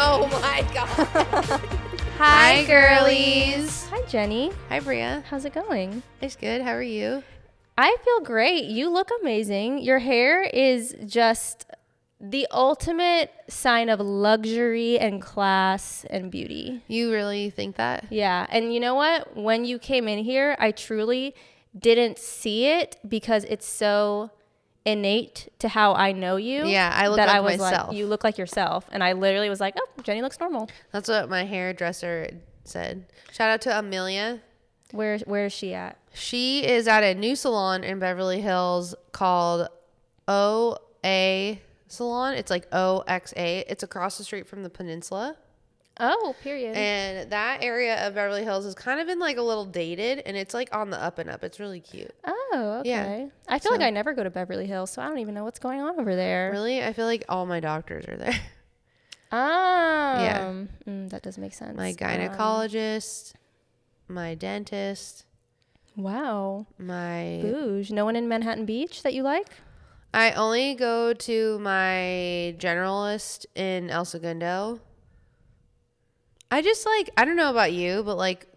Oh my god. Hi, girlies. Hi, Jenny. Hi, Bria. How's it going? It's good. How are you? I feel great. You look amazing. Your hair is just the ultimate sign of luxury and class and beauty. You really think that? Yeah. And you know what? When you came in here, I truly didn't see it because it's so innate to how I know you. Yeah, I look that like I was myself. Like, you look like yourself. And I literally was like, oh, Jenny looks normal. That's what my hairdresser said. Shout out to Amelia. Where is she at? She is at a new salon in Beverly Hills called OA Salon. It's like OXA. It's across the street from the Peninsula. Oh, period. And that area of Beverly Hills is kind of been like a little dated, and it's like on the up and up. It's really cute. Oh, okay. Yeah. I feel like I never go to Beverly Hills, so I don't even know what's going on over there. Really? I feel like all my doctors are there. Yeah. That does make sense. My gynecologist, my dentist. Wow. My Bouge. No one in Manhattan Beach that you like? I only go to my generalist in El Segundo. I just like, I don't know about you, but like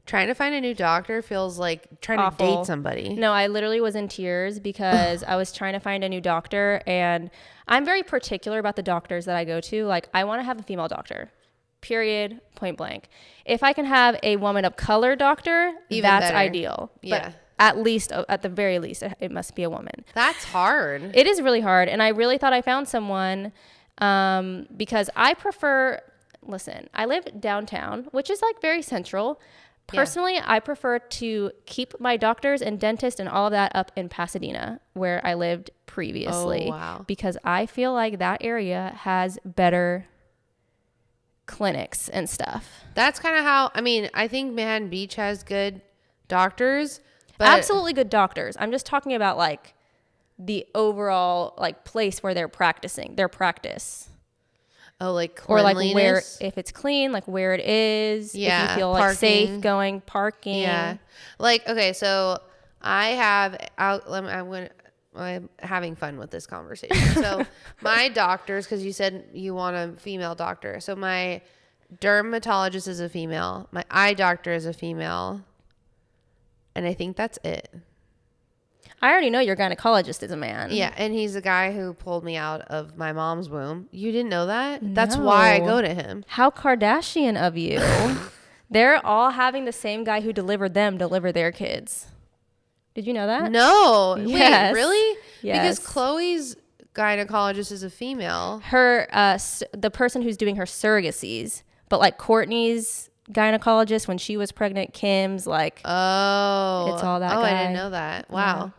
trying to find a new doctor feels like trying Awful. to date somebody. No, I literally was in tears because I was trying to find a new doctor, and I'm very particular about the doctors that I go to. Like, I want to have a female doctor. Period. Point blank. If I can have a woman of color doctor, that's better. Ideal. Yeah. But at the very least, it must be a woman. That's hard. It is really hard. And I really thought I found someone because I prefer, listen, I live downtown, which is like very central. Personally, I prefer to keep my doctors and dentists and all of that up in Pasadena, where I lived previously. Oh, wow. Because I feel like that area has better clinics and stuff. That's kind of how, I mean, I think Manhattan Beach has good doctors. But absolutely good doctors. I'm just talking about like the overall like place where they're practicing their practice. Oh, like cleanliness? Or like where, if it's clean, like where it is. Yeah. If you feel parking. like safe going parking. Yeah. Like, okay, so I'm having fun with this conversation. So my doctors, because you said you want a female doctor. So my dermatologist is a female. My eye doctor is a female. And I think that's it. I already know your gynecologist is a man. Yeah, and he's the guy who pulled me out of my mom's womb. You didn't know that? No. That's why I go to him. How Kardashian of you. They're all having the same guy who delivered them deliver their kids. Did you know that? No. Yes. Wait, really? Yes. Because Chloe's gynecologist is a female. Her, the person who's doing her surrogacies, but like Courtney's gynecologist when she was pregnant, Kim's like, oh, it's all that guy. I didn't know that. Wow. Yeah.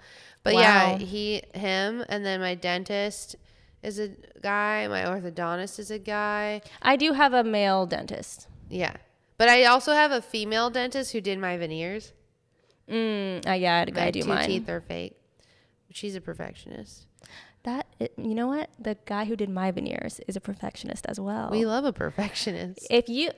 But wow. yeah, him, and then my dentist is a guy. My orthodontist is a guy. I do have a male dentist. Yeah. But I also have a female dentist who did my veneers. Yeah, I do mine. My teeth are fake. She's a perfectionist. You know what? The guy who did my veneers is a perfectionist as well. We love a perfectionist. If you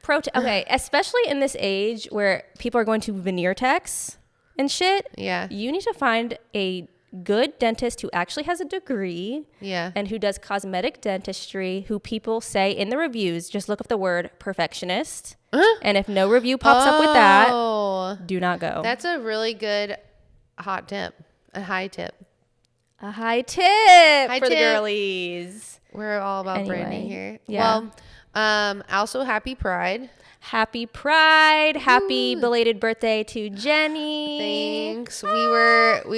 okay, especially in this age where people are going to veneer techs and shit. Yeah. You need to find a good dentist who actually has a degree. Yeah. And who does cosmetic dentistry, who people say in the reviews, just look up the word perfectionist. And if no review pops up with that, do not go. That's a really good hot tip. A high tip. A high tip for the girlies. We're all about branding here. Yeah. Well, also happy Pride. Happy Pride. Happy belated birthday to Jenny. Thanks. We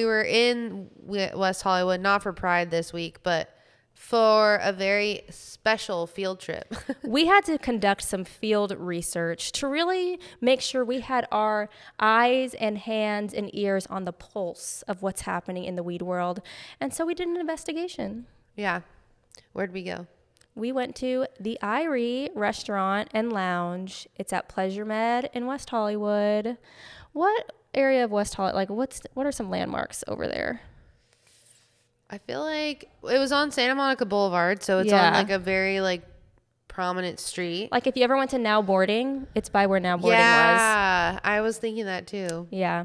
were in West Hollywood, not for Pride this week, but for a very special field trip. We had to conduct some field research to really make sure we had our eyes and hands and ears on the pulse of what's happening in the weed world. And so we did an investigation. Yeah. Where'd we go? We went to the Irie restaurant and lounge. It's at Pleasure Med in West Hollywood. What area of West Hollywood? Like, what are some landmarks over there? I feel like it was on Santa Monica Boulevard, so it's on like a very like prominent street. Like if you ever went to Now Boarding, it's by where Now Boarding was. Yeah, I was thinking that too. Yeah.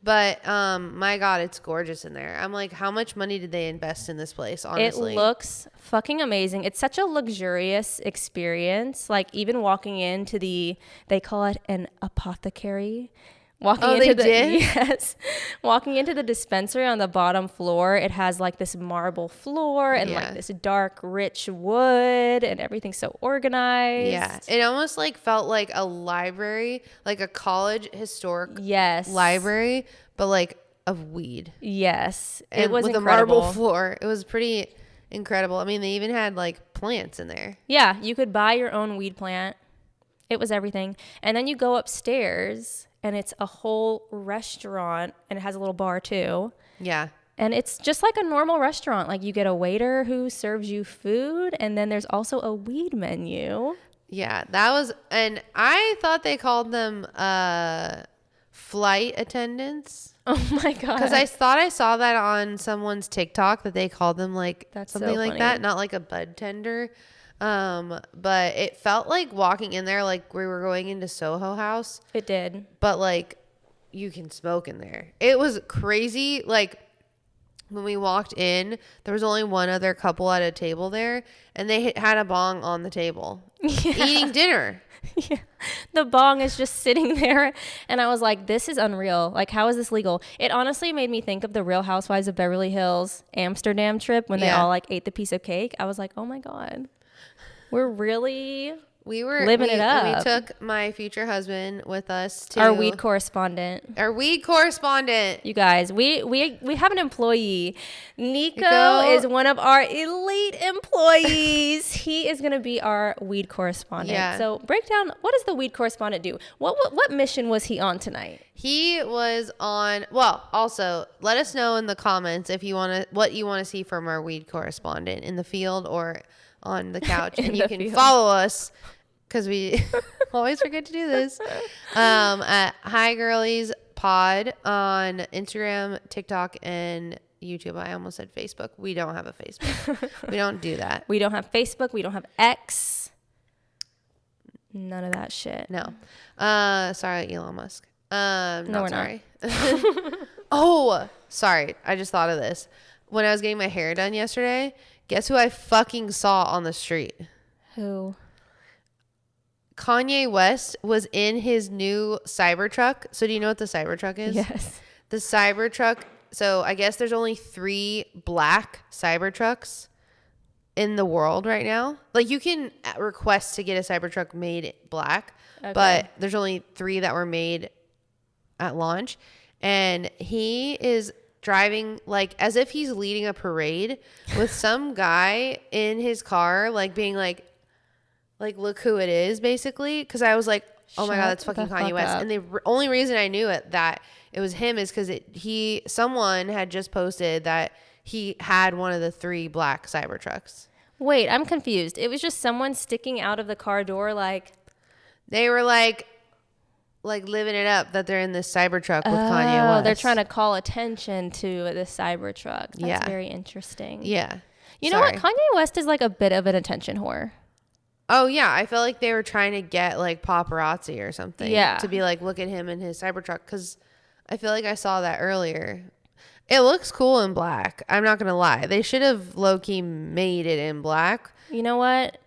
But my God, it's gorgeous in there. I'm like, how much money did they invest in this place, honestly? It looks fucking amazing. It's such a luxurious experience. Like even walking into they call it an apothecary. Yes. Walking into the dispensary on the bottom floor, it has like this marble floor and like this dark, rich wood, and everything's so organized. Yeah. It almost like felt like a library, like a college historic library, but like of weed. Yes. And it was with incredible. a marble floor. It was pretty incredible. I mean, they even had like plants in there. Yeah. You could buy your own weed plant. It was everything. And then you go upstairs and it's a whole restaurant and it has a little bar too. Yeah. And it's just like a normal restaurant. Like you get a waiter who serves you food and then there's also a weed menu. Yeah, that was, and I thought they called them flight attendants. Oh my God. Because I thought I saw that on someone's TikTok that they called them like something so like funny. that, not like a bud tender. But it felt like walking in there like we were going into Soho House. It did. But like you can smoke in there. It was crazy. Like when we walked in, there was only one other couple at a table there and they had a bong on the table eating dinner. Yeah. The bong is just sitting there and I was like, this is unreal. Like, how is this legal? It honestly made me think of the Real Housewives of Beverly Hills Amsterdam trip when they all like ate the piece of cake. I was like, oh my God, we're really living it up. We took my future husband with us to our weed correspondent. You guys, we have an employee. Nico is one of our elite employees. He is going to be our weed correspondent. Yeah. So break down, what does the weed correspondent do? What mission was he on tonight? He was on, well, also let us know in the comments if you what you want to see from our weed correspondent in the field or on the couch. And you can follow us because we always forget to do this, at High Girlies Pod on Instagram, TikTok, and YouTube. I almost said Facebook. We don't have a Facebook. We don't do that. We don't have Facebook. We don't have X. None of that shit. No. Sorry, Elon Musk. No, we're sorry. Oh, sorry. I just thought of this. When I was getting my hair done yesterday, guess who I fucking saw on the street? Who? Kanye West was in his new Cybertruck. So do you know what the Cybertruck is? Yes. The Cybertruck. So I guess there's only 3 black Cybertrucks in the world right now. Like you can request to get a Cybertruck made black, but there's only 3 that were made at launch. And he is driving like as if he's leading a parade with some guy in his car, like being like, look who it is, basically. Because I was like, oh my God, that's fucking Kanye West. And the only reason I knew that it was him is because someone had just posted that he had one of the 3 black Cybertrucks. Wait, I'm confused. It was just someone sticking out of the car door like. They were like living it up that they're in this Cybertruck with Kanye West. They're trying to call attention to the Cybertruck. That's very interesting. Yeah. You know what? Kanye West is like a bit of an attention whore. Oh, yeah. I felt like they were trying to get like paparazzi or something. Yeah. To be like, look at him in his Cybertruck. Because I feel like I saw that earlier. It looks cool in black. I'm not going to lie. They should have low-key made it in black. You know what?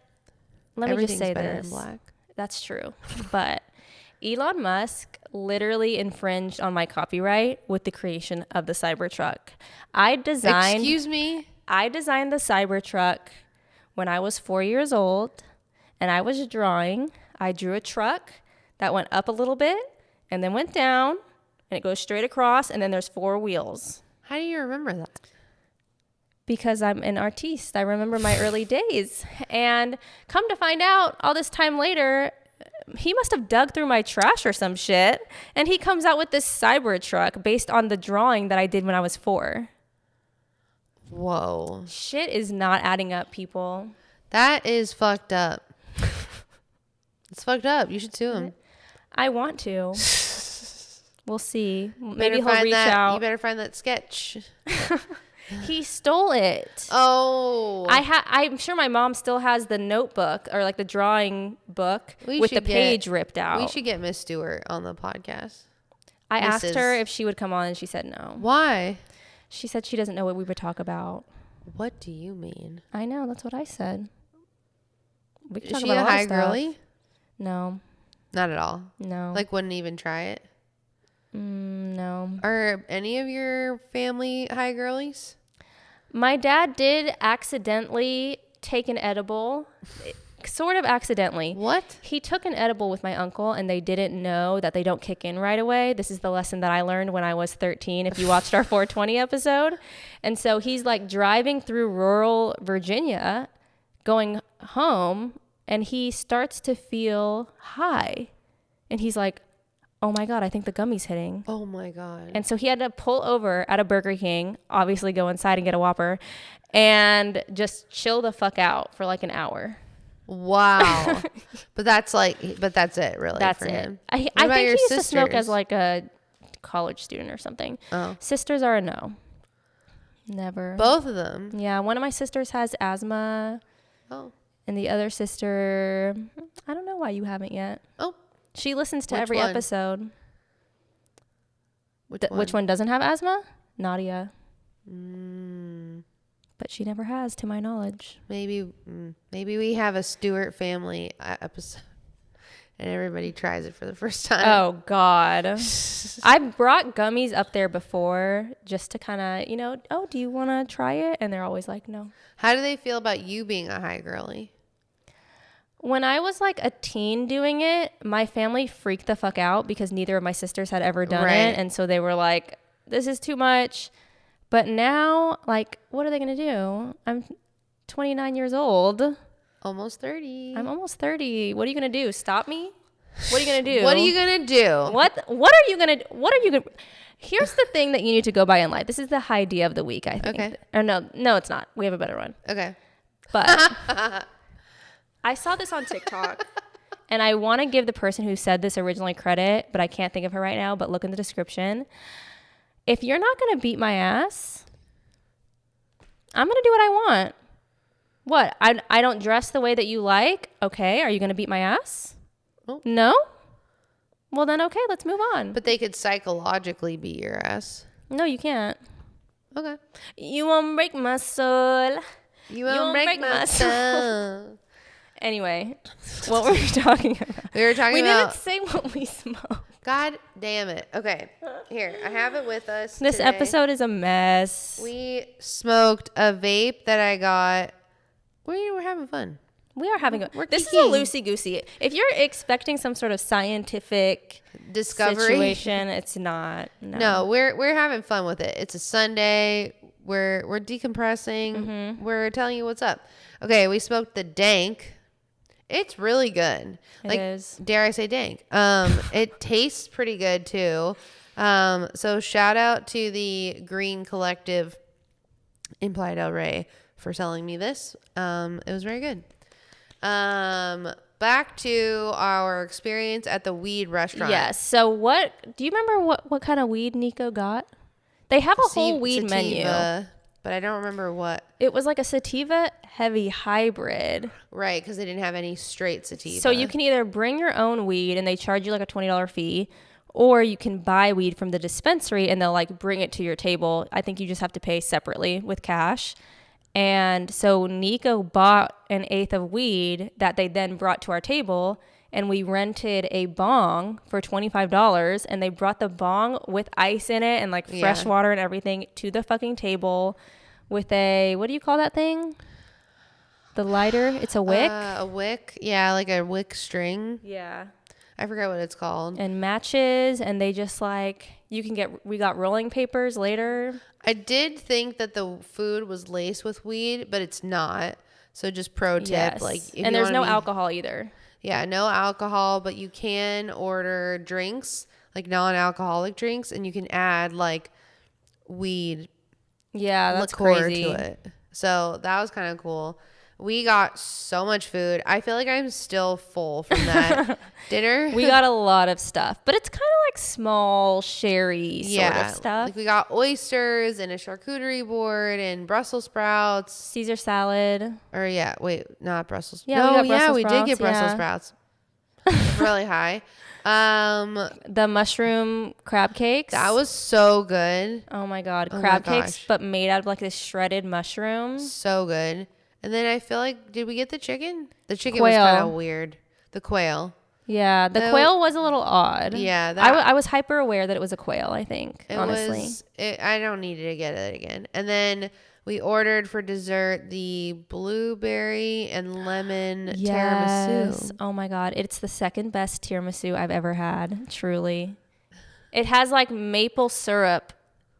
Let me just say better this. In black. That's true. But Elon Musk literally infringed on my copyright with the creation of the Cybertruck. Excuse me? I designed the Cybertruck when I was 4 years old. And I was drawing. I drew a truck that went up a little bit and then went down and it goes straight across and then there's 4 wheels. How do you remember that? Because I'm an artiste. I remember my early days. And come to find out, all this time later, he must have dug through my trash or some shit. And he comes out with this Cybertruck based on the drawing that I did when I was 4. Whoa. Shit is not adding up, people. That is fucked up. It's fucked up. You should sue him. I want to. We'll see. Maybe he'll reach out. You better find that sketch. He stole it. Oh. I'm sure my mom still has the notebook or like the drawing book with the page ripped out. We should get Miss Stewart on the podcast. I asked her Mrs. if she would come on, and she said no. Why? She said she doesn't know what we would talk about. What do you mean? I know. That's what I said. We can Is talk she about a lot of high stuff. girly? No. Not at all. No. Like, wouldn't even try it? No. Are any of your family high girlies? My dad did accidentally take an edible. Sort of accidentally. What? He took an edible with my uncle, and they didn't know that they don't kick in right away. This is the lesson that I learned when I was 13, if you watched our 420 episode. And so he's like driving through rural Virginia, going home, and he starts to feel high. And he's like, oh my God, I think the gummy's hitting. Oh my God. And so he had to pull over at a Burger King, obviously go inside and get a Whopper, and just chill the fuck out for like an hour. Wow. But that's it really. That's for it. him. I What think about he your used to smoke sisters? as like a college student or something. Oh. Sisters are a no. Never. Both of them. Yeah, one of my sisters has asthma, Oh. and the other sister, I don't know why you haven't yet. Oh. She listens to Which every one? episode. Which Which one doesn't have asthma? Nadia. Mm, But she never has, to my knowledge. maybe we have a Stewart family episode, and everybody tries it for the first time. Oh, God. I've brought gummies up there before just to kind of, oh, do you want to try it? And they're always like, no. How do they feel about you being a high girly? When I was like a teen doing it, my family freaked the fuck out because neither of my sisters had ever done Right. it. And so they were like, this is too much. But now, like, what are they going to do? I'm 29 years old. Almost 30. I'm almost 30. What are you going to do? Stop me? What are you going to do? What are you going to do? What are you going to Here's the thing that you need to go by in life. This is the high idea of the week, I think. Okay. Or no, it's not. We have a better one. Okay. But I saw this on TikTok, and I want to give the person who said this originally credit, but I can't think of her right now, but look in the description. If you're not going to beat my ass, I'm going to do what I want. What? I don't dress the way that you like? Okay. Are you going to beat my ass? Oh. No? Well, then, okay, let's move on. But they could psychologically beat your ass. No, you can't. Okay. You won't break my soul. You won't break my soul. Anyway, what were we talking about? We were talking We about... didn't say what we smoked. God damn it. Okay. Here, I have it with us This today. episode is a mess. We smoked a vape that I got. We're having fun. We are having We're this is a geeking. loosey-goosey. If you're expecting some sort of scientific Discovery. situation, it's not. No, we're having fun with it. It's a Sunday. We're decompressing. Mm-hmm. We're telling you what's up. Okay, we smoked the dank. It's really good. It is. Dare I say dank? It tastes pretty good too. So shout out to the Green Collective in Playa del Rey for selling me this. It was very good. Back to our experience at the weed restaurant. Yes. So do you remember what kind of weed Nico got? They have a whole weed menu. But I don't remember what. It was like a sativa heavy hybrid. Right, because they didn't have any straight sativa. So you can either bring your own weed and they charge you like a $20 fee, or you can buy weed from the dispensary and they'll like bring it to your table. I think you just have to pay separately with cash. And so Nico bought an eighth of weed that they then brought to our table, and we rented a bong for $25, and they brought the bong with ice in it and like fresh water and everything to the fucking table with a, what do you call that thing? The lighter? It's a wick? A wick. Yeah, like a wick string. Yeah. I forgot what it's called. And matches, and they just like, we got rolling papers later. I did think that the food was laced with weed, but it's not. So just pro tip. Yes. Like, if And you there's no wanna alcohol either. Yeah, no alcohol, but you can order drinks, like non-alcoholic drinks, and you can add like weed Yeah, that's liqueur crazy. to it. So that was kind of cool. We got so much food. I feel like I'm still full from that dinner. We got a lot of stuff, but it's kind of like small, sherry sort of stuff. Like we got oysters and a charcuterie board and Brussels sprouts. Caesar salad. Or wait, not Brussels. Yeah, we got Brussels we did get sprouts, Brussels yeah. sprouts. really high. The mushroom crab cakes. That was so good. Oh my God. Oh Crab my cakes, gosh. but made out of like this shredded mushroom. So good. And then I feel like, did we get the chicken? The chicken Quail. was kind of weird. The quail. Yeah. The quail was a little odd. Yeah. I was hyper aware that it was a quail, I think, It honestly. I don't need to get it again. And then we ordered for dessert the blueberry and lemon tiramisu. Oh my God. It's the second best tiramisu I've ever had. Truly. It has like maple syrup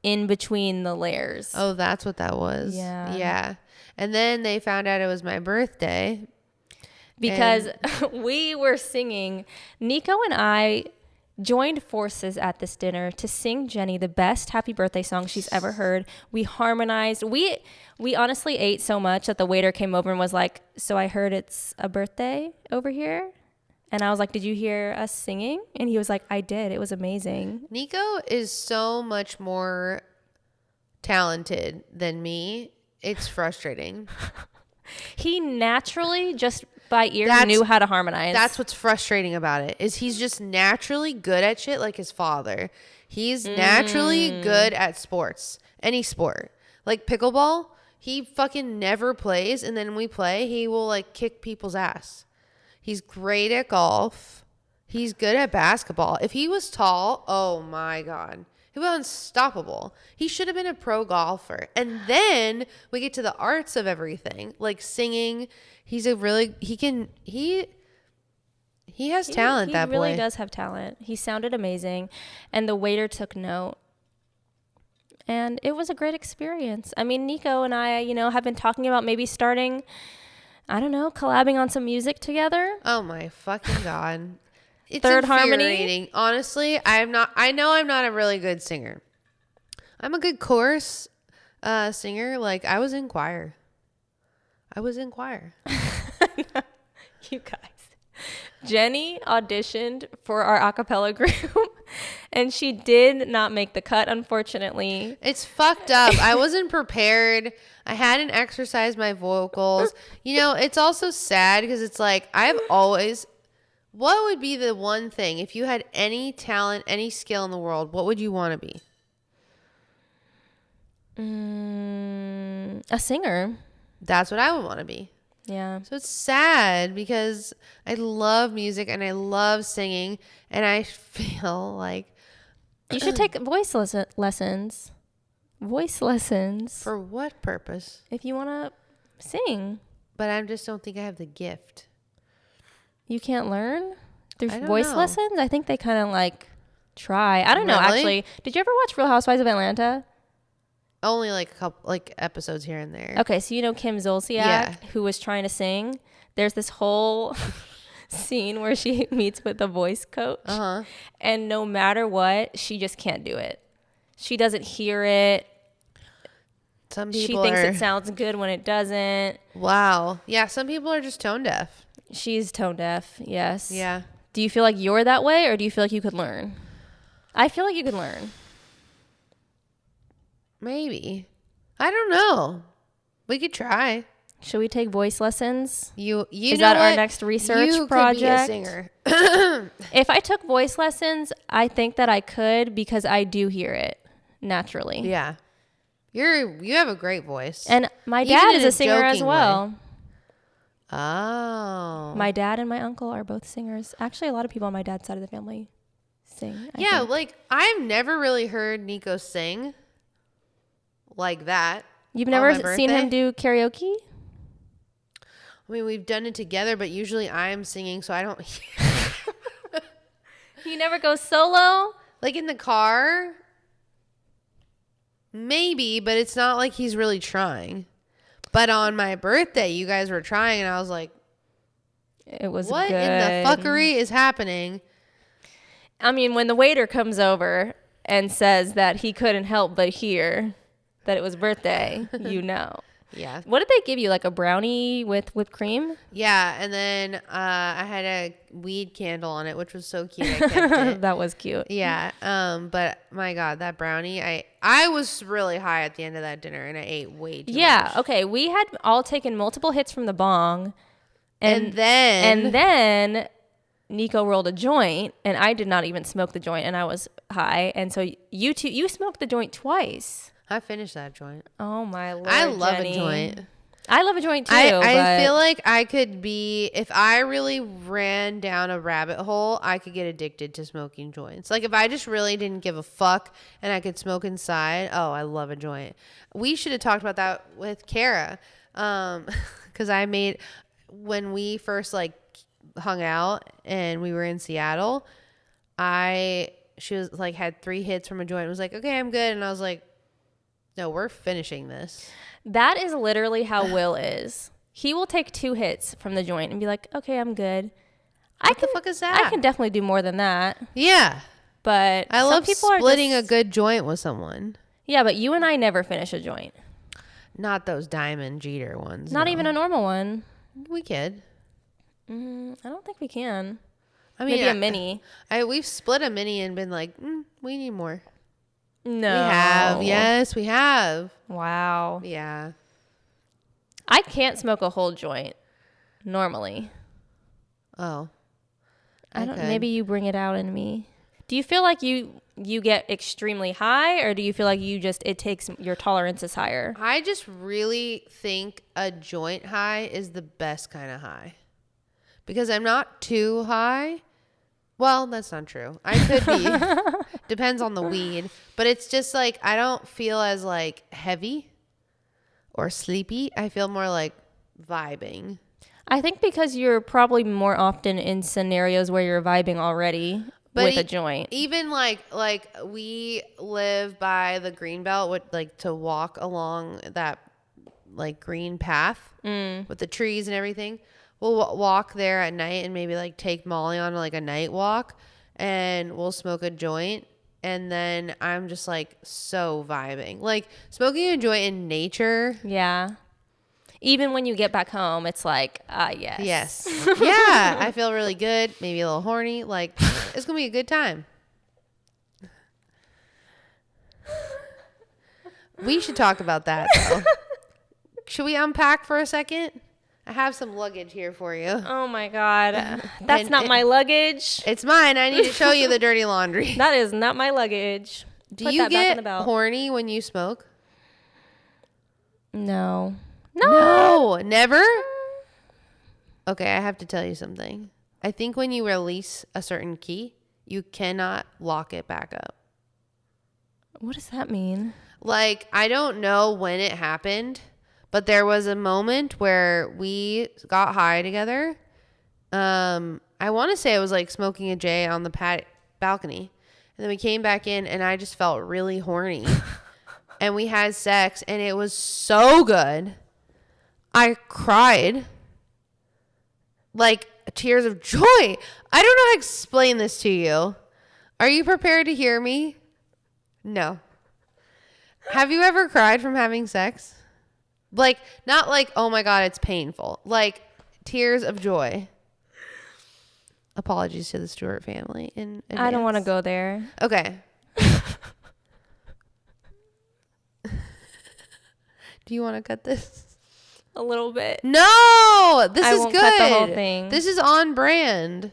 in between the layers. Oh, that's what that was. Yeah. Yeah. And then they found out it was my birthday. Because we were singing. Nico and I joined forces at this dinner to sing Jenny the best happy birthday song she's ever heard. We harmonized. We honestly ate so much that the waiter came over and was like, "So I heard it's a birthday over here?" And I was like, "Did you hear us singing?" And he was like, "I did. It was amazing." Nico is so much more talented than me. It's frustrating. He naturally, just by ear, That's- knew how to harmonize. That's what's frustrating about it, is he's just naturally good at shit like his father. He's naturally good at sports, any sport. Like pickleball, he fucking never plays, and then when we play, he will like kick people's ass. He's great at golf. He's good at basketball. If he was tall, oh my God. He was unstoppable. He should have been a pro golfer. And then we get to the arts of everything, like singing. He's a really, he has talent, that boy. He really does have talent. He sounded amazing. And the waiter took note. And it was a great experience. I mean, Nico and I, have been talking about maybe starting, I don't know, collabing on some music together. Oh my fucking God. It's Third harmony. infuriating. Honestly, I know I'm not a really good singer. I'm a good chorus singer. Like I was in choir. You guys. Jenny auditioned for our a cappella group and she did not make the cut, unfortunately. It's fucked up. I wasn't prepared. I hadn't exercised my vocals. It's also sad because it's like what would be the one thing, if you had any talent, any skill in the world, what would you want to be? A singer. That's what I would want to be. Yeah. So it's sad because I love music and I love singing, and I feel like You should take voice lessons. Voice lessons. For what purpose? If you want to sing. But I just don't think I have the gift. You can't learn through I don't voice know. lessons? I think they kind of like try. I don't know, Really? actually. Did you ever watch Real Housewives of Atlanta? Only like a couple episodes here and there. Okay, so you know Kim Zolciak, Yeah. who was trying to sing? There's this whole scene where she meets with a voice coach. Uh-huh. And no matter what, she just can't do it. She doesn't hear it. Some She people thinks are. it sounds good when it doesn't. Wow. Yeah, some people are just tone deaf. She's tone deaf, yes. Yeah. Do you feel like you're that way, or do you feel like you could learn? I feel like you could learn. Maybe. I don't know. We could try. Should we take voice lessons? You Is know that our what? next research you project? Could be a singer. If I took voice lessons, I think that I could, because I do hear it naturally. Yeah. You have a great voice. And my Even dad in is a a singer as joking well. Oh. My dad and my uncle are both singers. Actually, a lot of people on my dad's side of the family sing. I Yeah, think. like I've never really heard Nico sing like that. You've on never my seen him birthday. do karaoke? I mean, we've done it together, but usually I'm singing, so I don't He never goes solo? like in the car. Maybe, but it's not like he's really trying. But on my birthday, you guys were trying, and I was like, It was what good. in the fuckery is happening? I mean, when the waiter comes over and says that he couldn't help but hear that it was birthday, you know. Yeah. What did they give you? Like a brownie with whipped cream? Yeah, and then I had a weed candle on it, which was so cute. I kept it. That was cute. Yeah. But my God, that brownie, I was really high at the end of that dinner, and I ate way too much. Okay. We had all taken multiple hits from the bong. And then Nico rolled a joint, and I did not even smoke the joint, and I was high. And so you smoked the joint twice. I finished that joint. Oh my Lord, I love Jenny. a joint. I love a joint too. I feel like I could be, if I really ran down a rabbit hole, I could get addicted to smoking joints. Like if I just really didn't give a fuck and I could smoke inside, oh, I love a joint. We should have talked about that with Kara. Because when we first like hung out and we were in Seattle, she was like, had 3 hits from a joint and was like, okay, I'm good. And I was like, no, we're finishing this. That is literally how Will is. He will take 2 hits from the joint and be like, okay, I'm good. What the fuck is that? I can definitely do more than that. Yeah. But I love splitting a good joint with someone. Yeah, but you and I never finish a joint. Not those Diamond Jeter ones. Not even a normal one. We could. I don't think we can. I mean, maybe a mini. We've split a mini and been like, we need more. No. We have. Yes, we have. Wow. Yeah. I can't smoke a whole joint normally. Oh. I don't. Maybe you bring it out in me. Do you feel like you get extremely high, or do you feel like it takes your tolerance is higher? I just really think a joint high is the best kind of high. Because I'm not too high. Well, that's not true. I could be. Depends on the weed. But it's just like I don't feel as like heavy or sleepy. I feel more like vibing. I think because you're probably more often in scenarios where you're vibing already with a joint. Even like we live by the green belt with like to walk along that like green path with the trees and everything. We'll walk there at night and maybe like take Molly on like a night walk and we'll smoke a joint. And then I'm just like so vibing. Like smoking a joint in nature. Yeah. Even when you get back home, it's like, yes. Yes. Yeah. I feel really good. Maybe a little horny. Like it's going to be a good time. We should talk about that though. Should we unpack for a second? I have some luggage here for you. Oh my God. That's not my luggage. It's mine. I need to show you the dirty laundry. That is not my luggage. Do you get horny when you smoke? No. No, never? Okay, I have to tell you something. I think when you release a certain key, you cannot lock it back up. What does that mean? Like, I don't know when it happened. But there was a moment where we got high together. I want to say it was like smoking a J on the balcony. And then we came back in and I just felt really horny. And we had sex and it was so good. I cried. Like tears of joy. I don't know how to explain this to you. Are you prepared to hear me? No. Have you ever cried from having sex? Like, not like, oh my God, it's painful. Like, tears of joy. Apologies to the Stewart family. I don't want to go there. Okay. Do you want to cut this? A little bit. No! This is won't good. Cut the whole thing. This is on brand.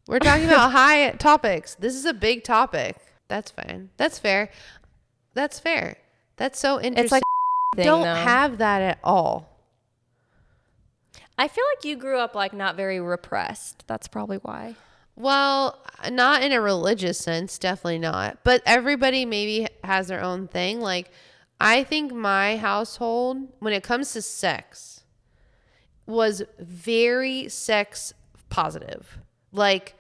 We're talking about high topics. This is a big topic. That's fine. That's fair. That's fair. That's so interesting. It's like don't have that at all. I feel like you grew up like not very repressed. That's probably why. Well, not in a religious sense, definitely not. But everybody maybe has their own thing. Like, I think my household, when it comes to sex, was very sex positive. Like,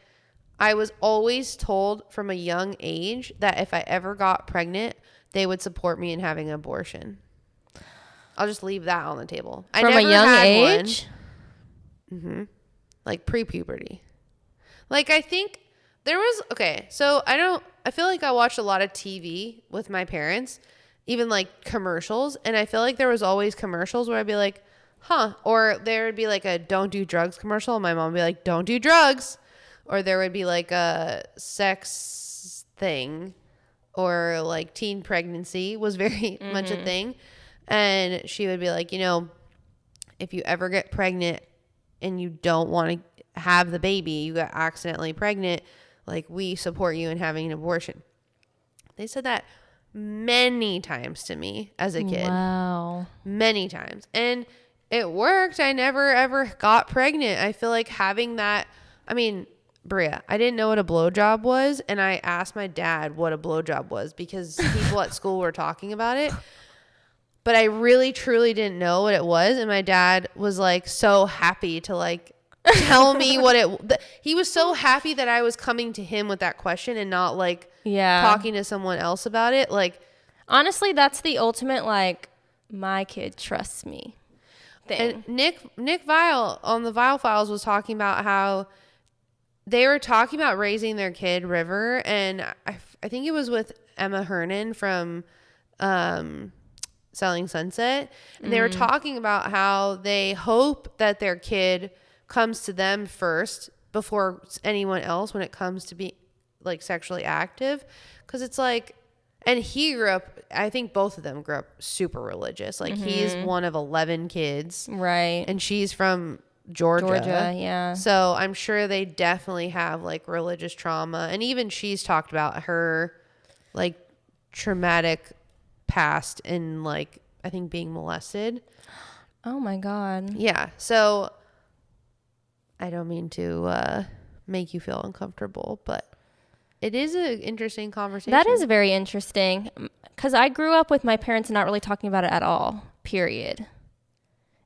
I was always told from a young age that if I ever got pregnant, they would support me in having an abortion. I'll just leave that on the table. From a young age? Mm-hmm. Like pre-puberty. Like I think there was, okay, so I feel like I watched a lot of TV with my parents, even like commercials. And I feel like there was always commercials where I'd be like, huh. Or there would be like a don't do drugs commercial. And my mom would be like, don't do drugs. Or there would be like a sex thing or like teen pregnancy was very much a thing. And she would be like, if you ever get pregnant and you don't want to have the baby, you got accidentally pregnant, like, we support you in having an abortion. They said that many times to me as a kid. Wow. Many times. And it worked. I never ever got pregnant. I feel like having that, I mean, Bria, I didn't know what a blowjob was, and I asked my dad what a blowjob was because people at school were talking about it. But I really truly didn't know what it was, and my dad was like so happy to like tell me what he was so happy that I was coming to him with that question and not like talking to someone else about it. Like, honestly, that's the ultimate, like, my kid trusts me thing. And Nick Vile on the Vile Files was talking about how they were talking about raising their kid River, and I think it was with Emma Hernan from Selling Sunset, and they were talking about how they hope that their kid comes to them first before anyone else when it comes to be like sexually active, because it's like, and he grew up, I think both of them grew up super religious, like he's one of 11 kids, right, and she's from Georgia, yeah. So I'm sure they definitely have like religious trauma, and even she's talked about her like traumatic past and like I think being molested. Oh my God. Yeah. So I don't mean to make you feel uncomfortable, but it is an interesting conversation. That is very interesting, because I grew up with my parents not really talking about it at all, period.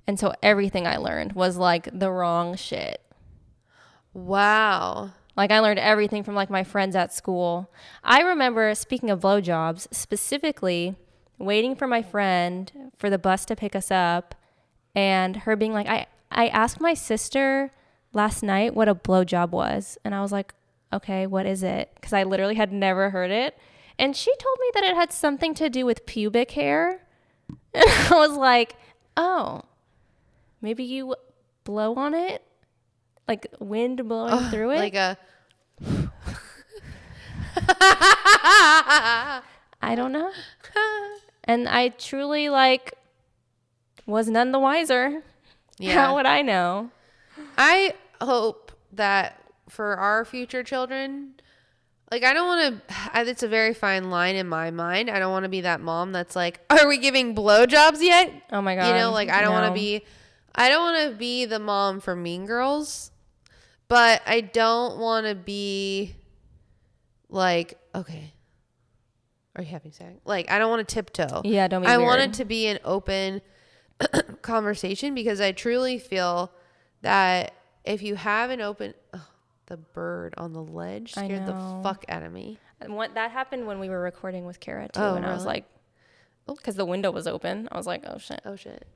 And so everything I learned was like the wrong shit. Wow. Like, I learned everything from like my friends at school. I remember, speaking of blowjobs, specifically waiting for my friend for the bus to pick us up, and her being like, I asked my sister last night what a blowjob was. And I was like, okay, what is it? Because I literally had never heard it. And she told me that it had something to do with pubic hair. And I was like, oh, maybe you blow on it? Like wind blowing through it? Like a... I don't know. And I truly like was none the wiser. Yeah. How would I know? I hope that for our future children, like, I don't want to, it's a very fine line in my mind. I don't want to be that mom that's like, are we giving blowjobs yet? Oh my God. You know, like, I don't want to be the mom for Mean Girls, but I don't want to be like, okay, are you having sex? Like, I don't want to tiptoe. Yeah, don't be I weird. want it to be an open conversation, because I truly feel that if you have an open... the bird on the ledge scared the fuck out of me. That happened when we were recording with Kara too, and I was like, because the window was open. I was like, oh shit.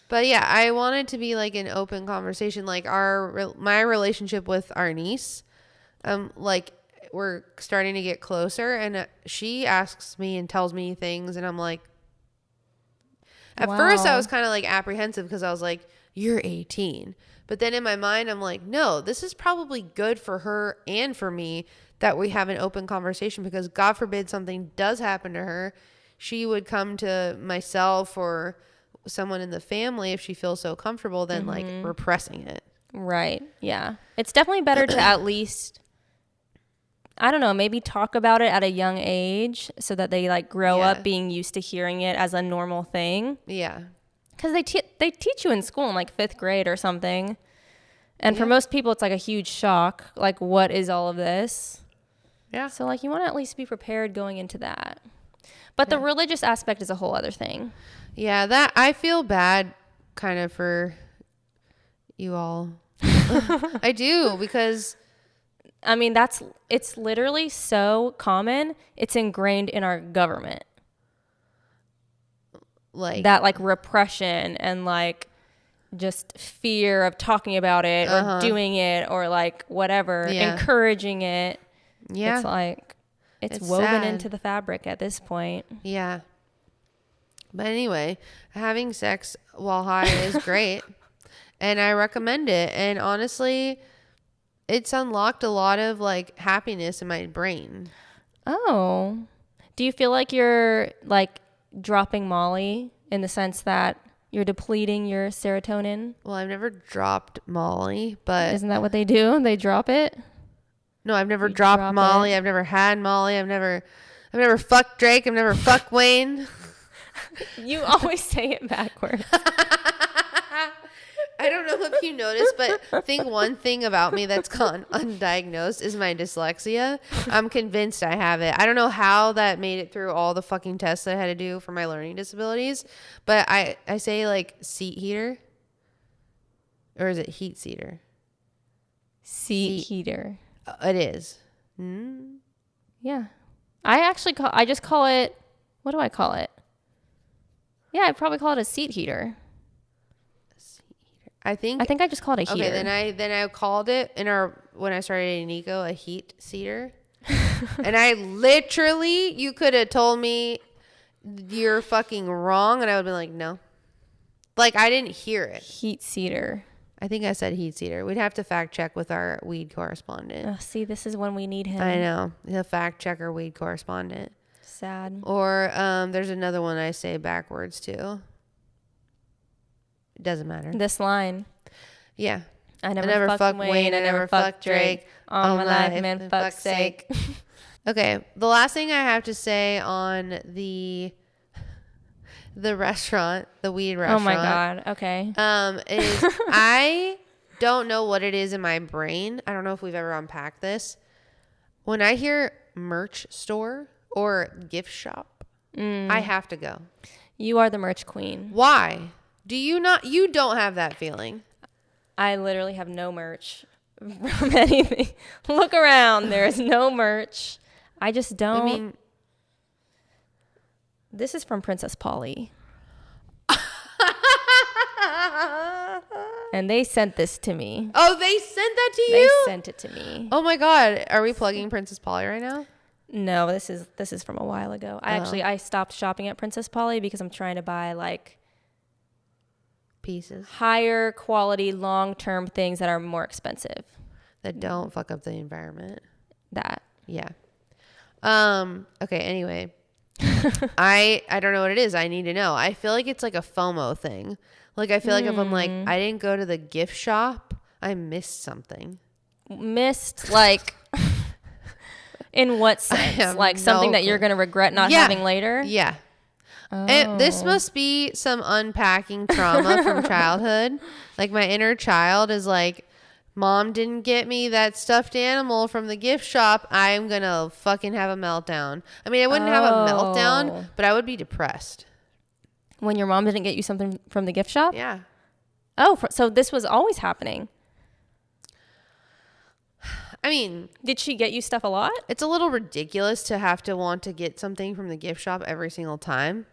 But yeah, I want it to be like an open conversation. Like my relationship with our niece, like, we're starting to get closer, and she asks me and tells me things, and I'm like, at first I was kind of like apprehensive, because I was like, you're 18. But then in my mind, I'm like, no, this is probably good for her and for me that we have an open conversation, because God forbid something does happen to her, she would come to myself or someone in the family if she feels so comfortable than like repressing it. Right. Yeah. It's definitely better to at least, I don't know, maybe talk about it at a young age so that they like grow up being used to hearing it as a normal thing. Yeah. Because they teach you in school in like 5th grade or something. And for most people, it's like a huge shock. Like, what is all of this? Yeah. So like, you want to at least be prepared going into that. But the religious aspect is a whole other thing. Yeah, that I feel bad kind of for you all. I do, because I mean, it's literally so common. It's ingrained in our government. Like that, like repression and like just fear of talking about it or doing it or like whatever, encouraging it. Yeah. It's like, it's woven sad into the fabric at this point. Yeah. But anyway, having sex while high is great. And I recommend it. And honestly, it's unlocked a lot of like happiness in my brain. Oh. Do you feel like you're like dropping Molly in the sense that You're depleting your serotonin. Well, I've never dropped Molly, but Isn't that what they do? They drop it? no, I've never You dropped drop Molly. it. I've never had Molly. I've never fucked Drake. I've never fucked Wayne. You always say it backwards. I don't know if you noticed, but I think one thing about me that's gone undiagnosed is my dyslexia. I'm convinced I have it. I don't know how that made it through all the fucking tests that I had to do for my learning disabilities, but I say like seat heater, or is it heat seater? Seat heater. It is. Yeah. I just call it, what do I call it? Yeah, I'd probably call it a seat heater. I think I just called it a heater. Okay, then I called it when I started dating Nico a heat seater. And I literally, you could have told me you're fucking wrong, and I would have been like, no. Like, I didn't hear it. Heat seater. I think I said heat seater. We'd have to fact check with our weed correspondent. Oh, see, this is when we need him. I know. The fact checker weed correspondent. Sad. Or there's another one I say backwards too. It doesn't matter. This line. Yeah. I never fucked Wayne. I never fucked Drake. All my life, man, fuck's sake. Okay. The last thing I have to say on the restaurant, the weed restaurant. Oh my God. Okay. Is I don't know what it is in my brain. I don't know if we've ever unpacked this. When I hear merch store or gift shop, I have to go. You are the merch queen. Why? Do you not? You don't have that feeling. I literally have no merch from anything. Look around. There is no merch. I just don't. I mean, this is from Princess Polly. And they sent this to me. oh, they sent that to They you? sent it to me. Oh my God. Are we plugging Princess Polly right now? No, this is from a while ago. I stopped shopping at Princess Polly because I'm trying to buy like Pieces higher quality long-term things that are more expensive. that don't fuck up the environment. That. Yeah. Okay. Anyway, I don't know what it is. I need to know. I feel like it's like a FOMO thing. Like I feel like if I'm like, I didn't go to the gift shop, I missed something. Missed like in what sense? Like something that you're going to regret not having later? Yeah. Oh. This must be some unpacking trauma from childhood. Like my inner child is like, Mom didn't get me that stuffed animal from the gift shop. I'm going to fucking have a meltdown. I mean, I wouldn't have a meltdown, but I would be depressed. When your mom didn't get you something from the gift shop? Yeah. Oh, so this was always happening. I mean, did she get you stuff a lot? It's a little ridiculous to have to want to get something from the gift shop every single time.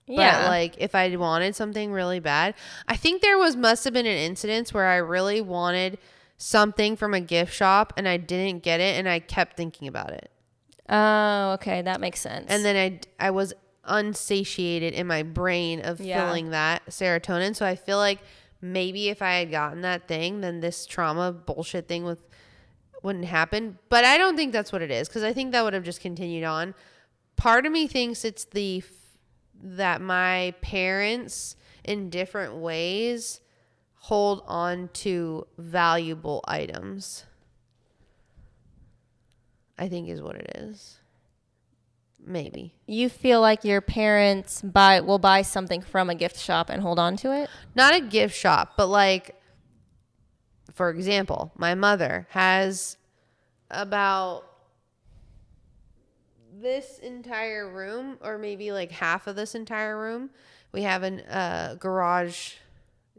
Yeah. But like if I wanted something really bad, I think there must have been an incident where I really wanted something from a gift shop and I didn't get it and I kept thinking about it. Oh, okay. That makes sense. And then I was unsatiated in my brain of feeling that serotonin. So I feel like maybe if I had gotten that thing, then this trauma bullshit thing wouldn't happen. But I don't think that's what it is because I think that would have just continued on. Part of me thinks it's that my parents in different ways hold on to valuable items. I think is what it is. Maybe. You feel like your parents will buy something from a gift shop and hold on to it? Not a gift shop, but like, for example, my mother has about this entire room, or maybe like half of this entire room. We have a garage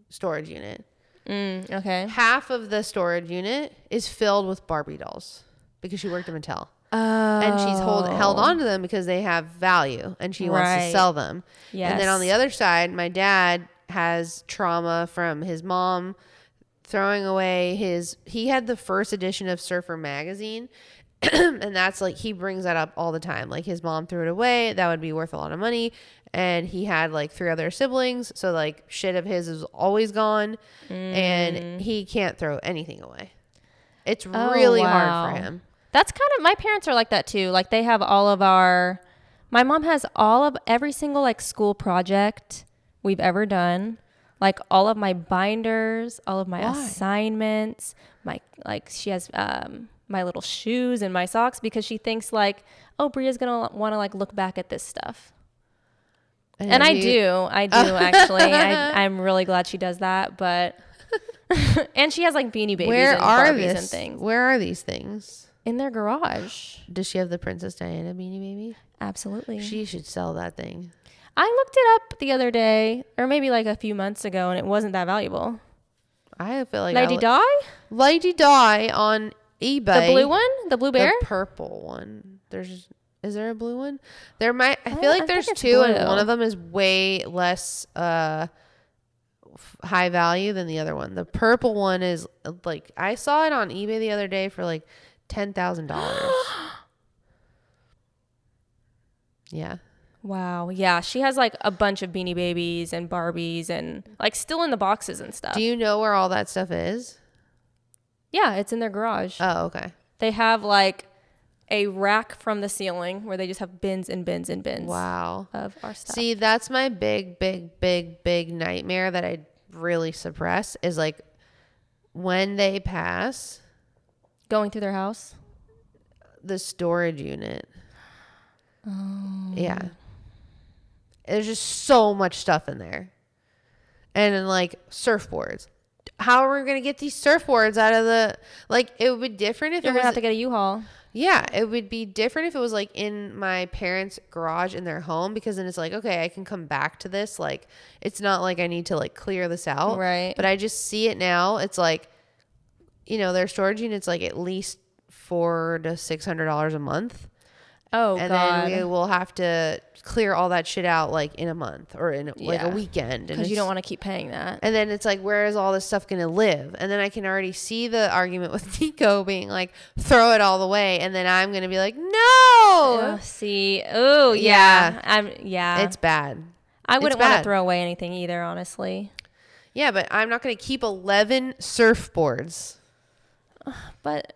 storage unit. Okay. Half of the storage unit is filled with Barbie dolls because she worked at Mattel. Oh. And she's held on to them because they have value and she wants to sell them. Yes. And then on the other side, my dad has trauma from his mom throwing away he had the first edition of Surfer magazine. And that's like, he brings that up all the time. Like his mom threw it away. That would be worth a lot of money. And he had like 3 other siblings. So like shit of his is always gone. And he can't throw anything away. It's really hard for him. That's kind of, my parents are like that too. Like they have my mom has every single like school project we've ever done. Like all of my binders, all of my assignments, she has my little shoes and my socks because she thinks like, oh, Bria's gonna want to like look back at this stuff. And I do actually. I'm really glad she does that, but and she has like Beanie Babies and Barbies and things. Where are these things? In their garage. Does she have the Princess Diana Beanie Baby? Absolutely. She should sell that thing. I looked it up the other day, or maybe like a few months ago, and it wasn't that valuable. I feel like Lady Di on eBay. The blue one? The blue bear? The purple one. Is there a blue one? I feel like there's two, blue. and one of them is way less high value than the other one. The purple one is like, I saw it on eBay the other day for like $10,000. Yeah. Wow. Yeah. She has like a bunch of Beanie Babies and Barbies and like still in the boxes and stuff. Do you know where all that stuff is? Yeah. It's in their garage. Oh, okay. They have like a rack from the ceiling where they just have bins and bins and bins. Wow. Of our stuff. See, that's my big nightmare that I really suppress is like when they pass. Going through their house? The storage unit. Oh. Yeah. There's just so much stuff in there. And then like surfboards. How are we going to get these surfboards out of the, like, it would be different if You're going to have to get a U-Haul. Yeah, it would be different if it was like in my parents' garage in their home, because then it's like, okay, I can come back to this. Like, it's not like I need to like clear this out. Right. But I just see it now. It's like, you know, their storage unit's like at least $400 to $600 a month. Oh, and God. then we will have to clear all that shit out like in a month or in like a weekend. Because you don't want to keep paying that. And then it's like, where is all this stuff going to live? And then I can already see the argument with Nico being like, throw it all away. And then I'm going to be like, no. Oh, see. Oh, yeah. It's bad. I wouldn't want to throw away anything either, honestly. Yeah, but I'm not going to keep 11 surfboards. But...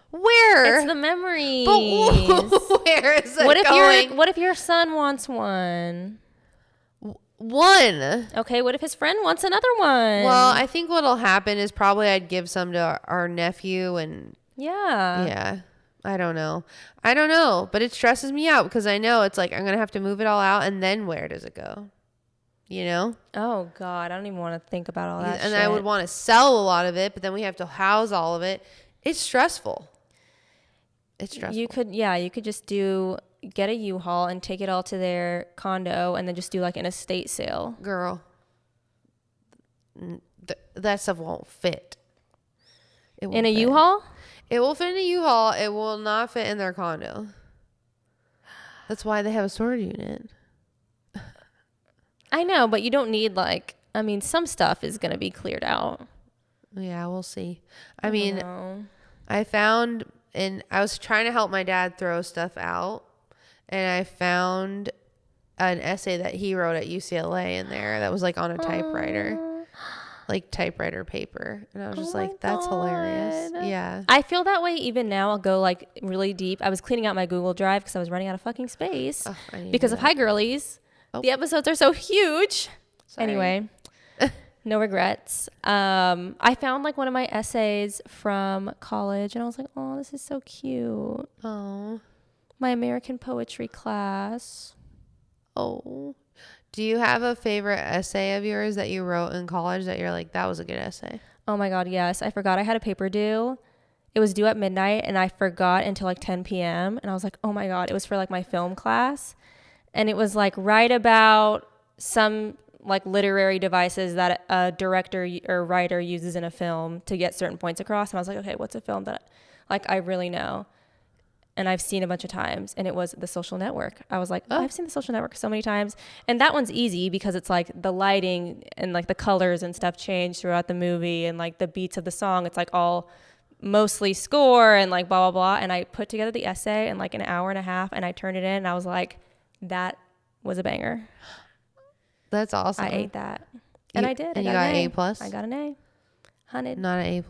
Where? It's the memories. But where is it going? What if your son wants one? One. Okay, what if his friend wants another one? Well, I think what'll happen is probably I'd give some to our nephew and... Yeah. I don't know. But it stresses me out because I know it's like I'm going to have to move it all out, and then where does it go? You know? Oh, God. I don't even want to think about all that and shit. I would want to sell a lot of it, but then we have to house all of it. It's stressful. You could just get a U-Haul and take it all to their condo and then just do like an estate sale. Girl, that stuff won't fit. In a U-Haul? It will fit in a U-Haul. It will not fit in their condo. That's why they have a storage unit. I know, but you don't need some stuff is going to be cleared out. Yeah, we'll see. I mean, I found... And I was trying to help my dad throw stuff out, and I found an essay that he wrote at UCLA in there that was like on a typewriter, like typewriter paper. And I was just like, that's hilarious. Yeah. I feel that way even now. I'll go like really deep. I was cleaning out my Google Drive because I was running out of fucking space because of High Girlies. Oh. The episodes are so huge. Sorry. Anyway. No regrets. I found like one of my essays from college and I was like, oh, this is so cute. Oh. My American poetry class. Oh. Do you have a favorite essay of yours that you wrote in college that you're like, that was a good essay? Oh my God, yes. I forgot I had a paper due. It was due at midnight and I forgot until like 10 p.m. And I was like, oh my God, it was for like my film class. And it was like write about some like literary devices that a director or writer uses in a film to get certain points across. And I was like, okay, what's a film that like I really know and I've seen a bunch of times? And it was The Social Network. I was like, I've seen The Social Network so many times. And that one's easy because it's like the lighting and like the colors and stuff change throughout the movie and like the beats of the song. It's like all mostly score and like blah, blah, blah. And I put together the essay in like an hour and a half and I turned it in and I was like, that was a banger. That's awesome. I ate that. And I did. And you got A+? I got an A. 100. Not an A+?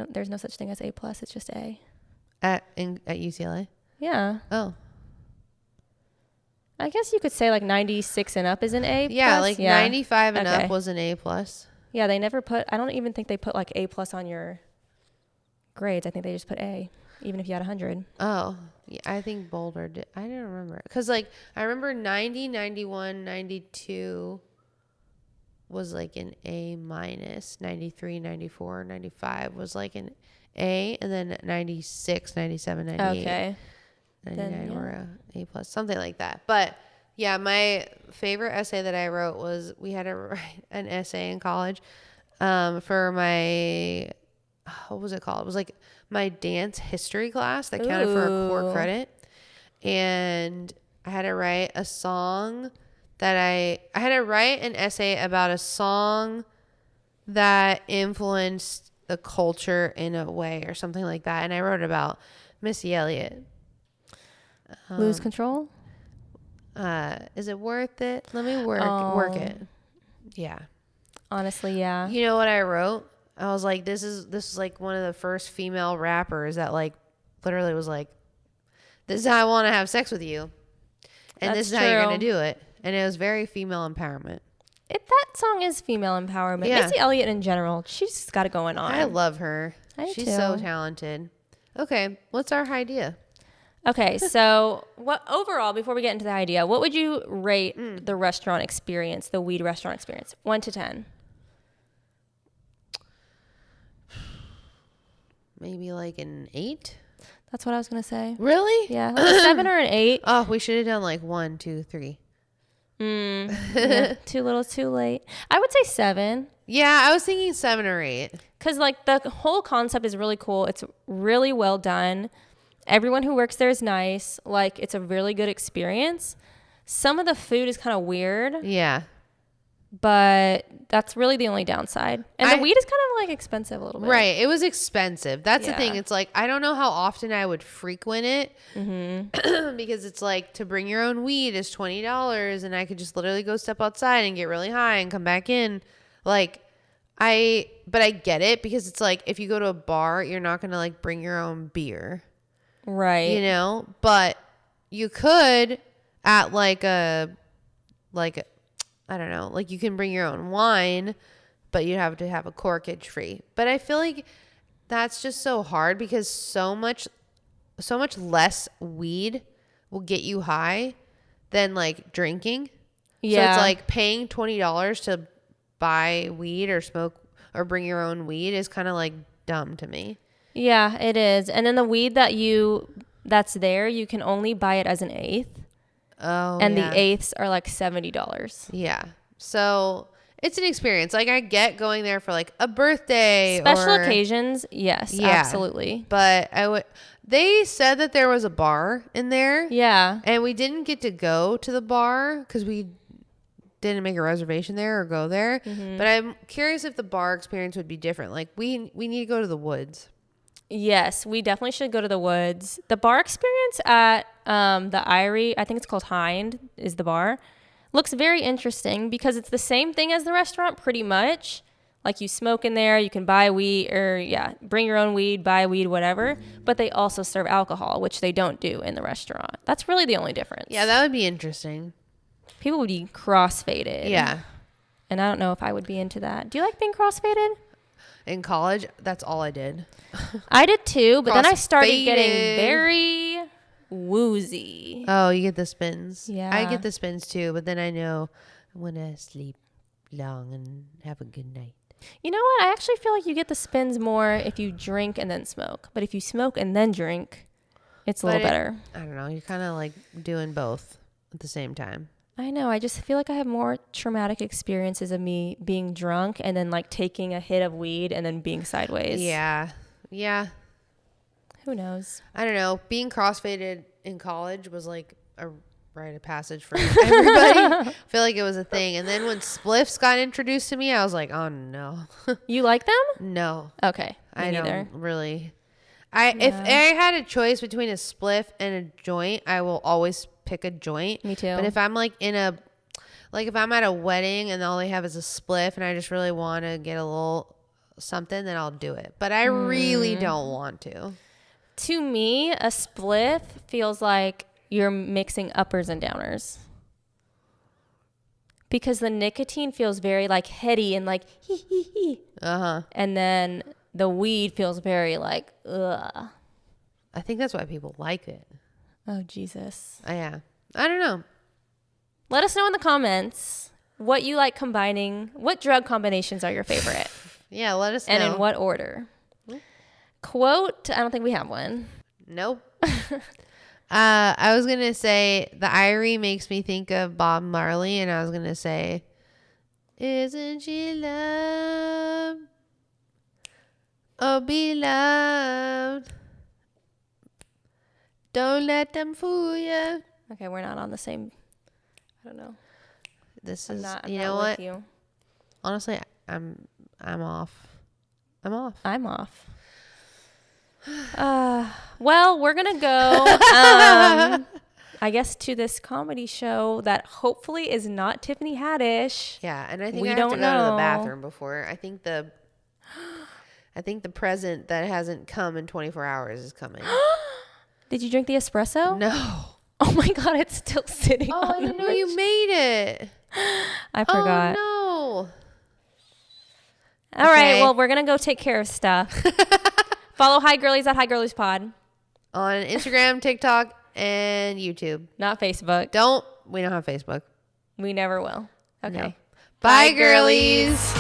There's no such thing as A+. It's just A. At UCLA? Yeah. Oh. I guess you could say like 96 and up is an A+. Yeah, like 95 and Okay. up was an A+. Yeah, they never put, I don't even think they put like A+ on your grades. I think they just put A, even if you had 100. Oh, yeah, I think Boulder did. I didn't remember. Because, like, I remember 90, 91, 92 was like an A-. 93, 94, 95 was like an A. And then 96, 97, 98, Okay. 99 were a A+, something like that. But, yeah, my favorite essay that I wrote was we had to write an essay in college for my, what was it called? It was like my dance history class that counted for a core credit. And I had to write a song that I had to write an essay about a song that influenced the culture in a way or something like that. And I wrote about Missy Elliott. Lose Control? Is it worth it? Let me work it. Yeah. Honestly, yeah. You know what I wrote? I was like, this is like one of the first female rappers that like literally was like, this is how I want to have sex with you. And That's this is how you're going true. to do it. And it was very female empowerment. That song is female empowerment. Yeah. Missy Elliott in general, she's got it going on. I love her. I do She's too. so talented. Okay, what's our idea? Okay, so what overall, before we get into the idea, what would you rate the restaurant experience, the weed restaurant experience? 1 to 10. Maybe like an 8? That's what I was going to say. Really? Yeah, like a 7 or an 8. Oh, we should have done like 1, 2, 3. Yeah, too little, too late. I would say 7. Yeah, I was thinking 7 or 8. Because like the whole concept is really cool. It's really well done. Everyone who works there is nice. Like, it's a really good experience. Some of the food is kind of weird, Yeah. but that's really the only downside. And the weed is kind of like expensive a little bit. Right. It was expensive. That's the Yeah. thing. It's like, I don't know how often I would frequent it because it's like to bring your own weed is $20 and I could just literally go step outside and get really high and come back in. Like, but I get it because it's like, if you go to a bar, you're not going to like bring your own beer. Right. You know, but you could at I don't know, like you can bring your own wine, but you have to have a corkage free. But I feel like that's just so hard because so much less weed will get you high than like drinking. Yeah. So it's like paying $20 to buy weed or smoke or bring your own weed is kind of like dumb to me. Yeah, it is. And then the weed that's there, you can only buy it as an eighth. Oh, and yeah. the eighths are like $70. Yeah. So it's an experience. Like I get going there for like a birthday Special or occasions, yes, Yeah. absolutely. But they said that there was a bar in there. Yeah. And we didn't get to go to the bar because we didn't make a reservation there or go there. Mm-hmm. But I'm curious if the bar experience would be different. Like we need to go to the woods. Yes, we definitely should go to the woods. The bar experience at the Irie, I think it's called Hind, is the bar. Looks very interesting because it's the same thing as the restaurant pretty much. Like you smoke in there, you can buy weed bring your own weed, buy weed, whatever. But they also serve alcohol, which they don't do in the restaurant. That's really the only difference. Yeah, that would be interesting. People would be crossfaded. Yeah. And I don't know if I would be into that. Do you like being crossfaded? In college, that's all I did. I did too, but then I started getting Crossfaded. very woozy. Oh, you get the spins. Yeah. I get the spins too, but then I know I want to sleep long and have a good night. You know what? I actually feel like you get the spins more if you drink and then smoke. But if you smoke and then drink, it's a little better. I don't know. You're kind of like doing both at the same time. I know. I just feel like I have more traumatic experiences of me being drunk and then like taking a hit of weed and then being sideways. Yeah. Yeah. Who knows? I don't know. Being crossfaded in college was like a rite of passage for everybody. I feel like it was a thing. And then when spliffs got introduced to me, I was like, oh no. You like them? No. Okay. Me I neither. don't really. If I had a choice between a spliff and a joint, I will always pick a joint. Me too. But if I'm like if I'm at a wedding and all they have is a spliff and I just really want to get a little something, then I'll do it. But I really don't want to. To me, a spliff feels like you're mixing uppers and downers. Because the nicotine feels very like heady and like hee hee hee. And then the weed feels very like ugh. I think that's why people like it. Oh, Jesus. Yeah. I don't know. Let us know in the comments what you like combining. What drug combinations are your favorite? Yeah, let us know. And in what order? Quote, I don't think we have one. Nope. I was going to say the Irie makes me think of Bob Marley, and I was going to say, isn't she loved? Oh, beloved. Don't let them fool you. Okay, we're not on the same. I don't know. This I'm is, not, you not know with what? You. Honestly, I'm off. I'm off. Well, we're gonna go. I guess to this comedy show that hopefully is not Tiffany Haddish. Yeah, and I think We I have don't to go to the know. bathroom before. I think the present that hasn't come in 24 hours is coming. Did you drink the espresso? No. Oh my God, it's still sitting. Oh, I didn't know you made it. I forgot. Oh no. All right, well, we're gonna go take care of stuff. Follow High Girlies at High Girlies Pod on Instagram, TikTok, and YouTube. Not Facebook. We don't have Facebook. We never will. Okay. No. Bye, girlies.